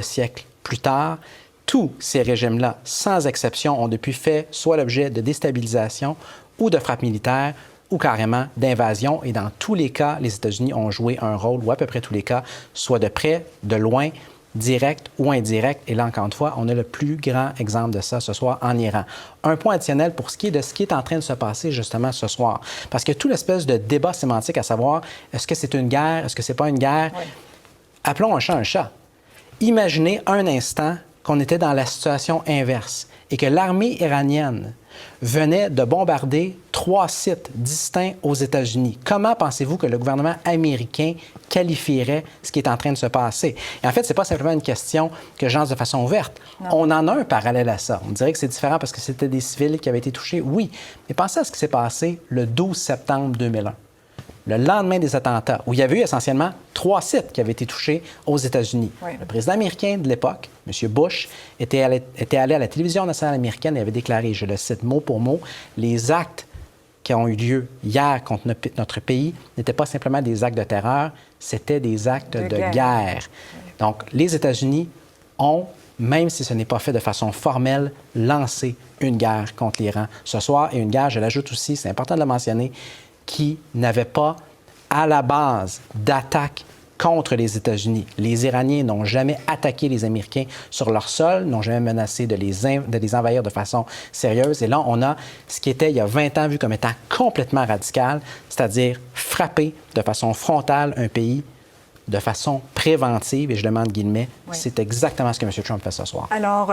siècles plus tard, tous ces régimes-là, sans exception, ont depuis fait soit l'objet de déstabilisation ou de frappes militaires ou carrément d'invasion. Et dans tous les cas, les États-Unis ont joué un rôle, ou à peu près tous les cas, soit de près, de loin, direct ou indirect. Et là, encore une fois, on a le plus grand exemple de ça ce soir en Iran. Un point additionnel pour ce qui est de ce qui est en train de se passer justement ce soir. Parce que tout l'espèce de débat sémantique à savoir, est-ce que c'est une guerre, est-ce que c'est pas une guerre? Oui. Appelons un chat un chat. Imaginez un instant qu'on était dans la situation inverse et que l'armée iranienne venait de bombarder 3 sites distincts aux États-Unis. Comment pensez-vous que le gouvernement américain qualifierait ce qui est en train de se passer? Et en fait, ce n'est pas simplement une question que je lance de façon ouverte. Non. On en a un parallèle à ça. On dirait que c'est différent parce que c'était des civils qui avaient été touchés. Oui, mais pensez à ce qui s'est passé le 12 septembre 2001. Le lendemain des attentats, où il y avait eu essentiellement 3 sites qui avaient été touchés aux États-Unis. Oui. Le président américain de l'époque, M. Bush, était allé à la télévision nationale américaine et avait déclaré, je le cite mot pour mot, « Les actes qui ont eu lieu hier contre notre pays n'étaient pas simplement des actes de terreur, c'était des actes de guerre. » Donc, les États-Unis ont, même si ce n'est pas fait de façon formelle, lancé une guerre contre l'Iran ce soir. Et une guerre, je l'ajoute aussi, c'est important de le mentionner, qui n'avait pas à la base d'attaque contre les États-Unis. Les Iraniens n'ont jamais attaqué les Américains sur leur sol, n'ont jamais menacé de les envahir de façon sérieuse. Et là, on a ce qui était, il y a 20 ans, vu comme étant complètement radical, c'est-à-dire frapper de façon frontale un pays de façon préventive, et je demande guillemets, oui. C'est exactement ce que M. Trump fait ce soir. Alors,